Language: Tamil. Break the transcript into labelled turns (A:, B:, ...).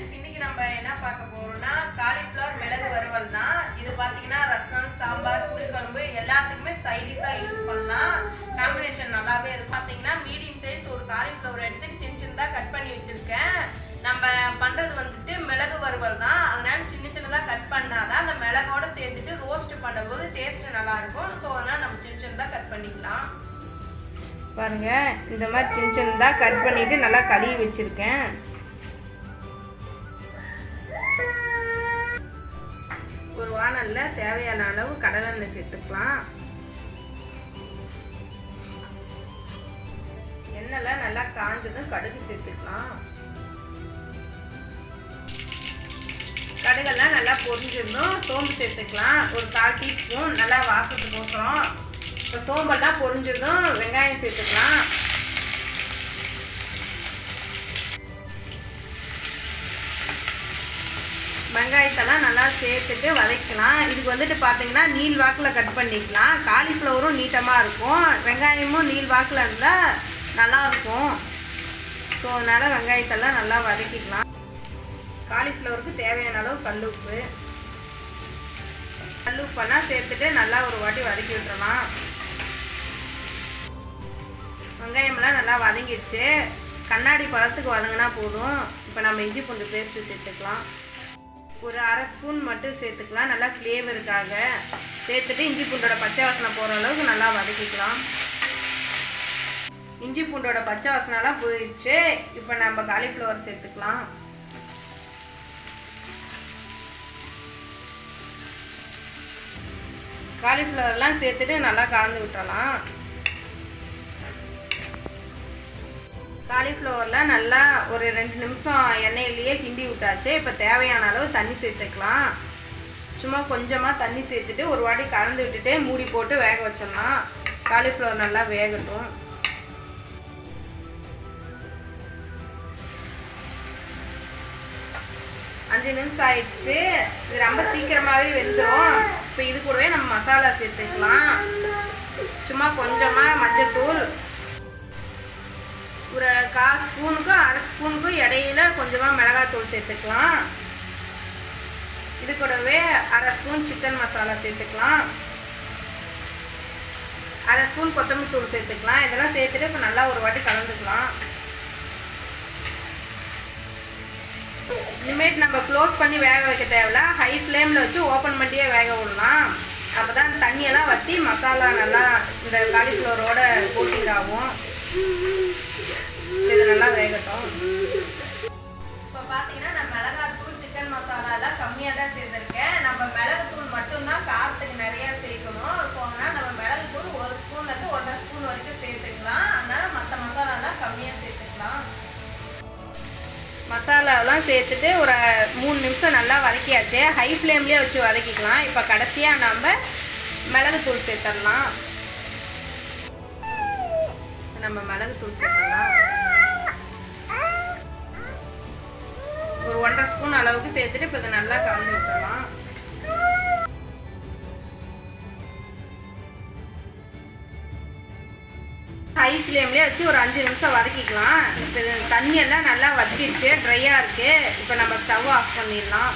A: फ्रेंड्स இன்னைக்கு நம்ம என்ன பார்க்க போறோம்னா காலிஃப்ளவர் மிளகு வறுவல் தான். இது பாத்தீங்கன்னா ரசம், சாம்பார், புளிக்குழம்பு எல்லாத்துக்குமே சைட் டிஷ்ஷா யூஸ் பண்ணலாம். காம்பினேஷன் நல்லாவே இருக்கும். பாத்தீங்கன்னா மீடியம் சைஸ் ஒரு காலிஃப்ளவர் எடுத்து சின்ன சின்னதா கட் பண்ணி வச்சிருக்கேன். நம்ம பண்றது வந்துட்டு மிளகு வறுவல் தான். அதனால சின்ன சின்னதா கட் பண்ணாதான் அந்த மிளகோட சேர்த்துட்டு ரோஸ்ட் பண்ணும்போது டேஸ்ட் நல்லா இருக்கும். சோ அதனால நம்ம சின்ன சின்னதா கட் பண்ணிக்கலாம். பாருங்க இந்த மாதிரி சின்ன சின்னதா கட் பண்ணிட்டு நல்லா கழுவி வச்சிருக்கேன். ஒரு வானல்ல தேவையான அளவு கடலெண்ணெய் சேர்த்துக்கலாம். எண்ணெய்ல நல்லா காஞ்சதும் கடுகு சேர்த்துக்கலாம். கடுகெல்லாம் நல்லா பொரிஞ்சிடணும். சோம்பு சேர்த்துக்கலாம். ஒரு 1/4 டீஸ்பூன் நல்லா வாசத்துக்கோசரம். இப்போ சோம்பெல்லாம் பொரிஞ்சதும் வெங்காயம் சேர்த்துக்கலாம். வெங்காயத்தெல்லாம் நல்லா சேர்த்துட்டு வதக்கலாம். இதுக்கு வந்துட்டு பார்த்தீங்கன்னா நீள் வாக்கில் கட் பண்ணிக்கலாம். காலிஃப்ளவரும் நீட்டமாக இருக்கும், வெங்காயமும் நீள் வாக்கில் இருந்தால் நல்லாயிருக்கும். ஸோ அதனால் வெங்காயத்தெல்லாம் நல்லா வதக்கிக்கலாம். காலிஃப்ளவருக்கு தேவையான அளவு கல்லுப்பெல்லாம் சேர்த்துட்டு நல்லா ஒரு வாட்டி வதக்கி விட்டுறலாம். வெங்காயமெல்லாம் நல்லா வதங்கிடுச்சு. கண்ணாடி பழத்துக்கு வதங்கினா போதும். இப்போ நம்ம இஞ்சி பூண்டு பேஸ்ட்டு சேர்த்துக்கலாம். ஒரு 1/2 ஸ்பூன் மட்டும் சேர்த்துக்கலாம். நல்லா ஃப்ளேவருக்காக சேர்த்துட்டு இஞ்சி பூண்டோட பச்சை வாசனை போகிற அளவுக்கு நல்லா வதக்கிக்கலாம். இஞ்சி பூண்டோட பச்சை வாசனைலாம் போயிடுச்சு. இப்போ நம்ம காலிஃப்ளவர் சேர்த்துக்கலாம். காலிஃப்ளவர்லாம் சேர்த்துட்டு நல்லா கலந்து விட்டுறலாம். காலிஃப்ளவர்லாம் நல்லா ஒரு 2 நிமிஷம் எண்ணெயிலேயே கிண்டி விட்டாச்சு. இப்போ தேவையான அளவு தண்ணி சேர்த்துக்கலாம். சும்மா கொஞ்சமாக தண்ணி சேர்த்துட்டு ஒரு வாட்டி கலந்து விட்டுட்டு மூடி போட்டு வேக வச்சிடலாம். காலிஃப்ளவர் நல்லா வேகட்டும். அஞ்சு நிமிஷம் ஆயிடுச்சு. இது ரொம்ப சீக்கிரமாகவே வெந்துடும். இப்போ இது கூடவே நம்ம மசாலா சேர்த்துக்கலாம். சும்மா கொஞ்சமாக மஞ்சத்தூள், ஒரு 1/4 ஸ்பூனுக்கும் 1/2 ஸ்பூனுக்கும் இடையில கொஞ்சமாக மிளகாத்தூள் சேர்த்துக்கலாம். இது கூடவே 1/2 ஸ்பூன் சிக்கன் மசாலா சேர்த்துக்கலாம். 1/2 ஸ்பூன் கொத்தமல்லி தூள் சேர்த்துக்கலாம். இதெல்லாம் சேர்த்துட்டு இப்போ நல்லா ஒரு வாட்டி கலந்துக்கலாம். இனிமேட் நம்ம க்ளோஸ் பண்ணி வேக வைக்க தேவையில்ல. ஹை ஃப்ளேமில் வச்சு ஓப்பன் பண்ணியே வேக விடலாம். அப்போ தான் தண்ணியெல்லாம் வற்றி மசாலா நல்லா இந்த காலிஃப்ளவரோட கோட்டிங் ஆகும். இது நல்லா வேகட்டும். இப்போ பார்த்தீங்கன்னா நான் மிளகாத்தூள், சிக்கன் மசாலா எல்லாம் கம்மியாக தான் சேர்த்துருக்கேன். நம்ம மிளகுத்தூள் மட்டும்தான் காரத்துக்கு நிறையா சேர்க்கணும். ஸோ அதனால் நம்ம மிளகுத்தூள் 1 ஸ்பூன்லேருந்து 1.5 ஸ்பூன் வரைக்கும் சேர்த்துக்கலாம். அதனால் மற்ற மசாலாலாம் கம்மியாக சேர்த்துக்கலாம். மசாலாவெல்லாம் சேர்த்துட்டு ஒரு 3 நிமிஷம் நல்லா வதக்கியாச்சு. ஹை ஃப்ளேம்லேயே வச்சு வதக்கிக்கலாம். இப்போ கடைசியாக நம்ம மிளகுத்தூள் சேர்த்துடலாம். நம்ம மிளகுத்தூள் சேர்த்துடலாம். ஒரு 1.5 ஸ்பூன் அளவுக்கு சேர்த்துட்டு இப்போ இதை நல்லா கலந்து விட்டுறலாம். ஹை ஃப்ளேம்லேயே வச்சு ஒரு 5 நிமிஷம் வதக்கிக்கலாம். இப்போ தண்ணியெல்லாம் நல்லா வத்திடுச்சு, ட்ரையாக இருக்குது. இப்போ நம்ம ஸ்டவ் ஆஃப் பண்ணிடலாம்.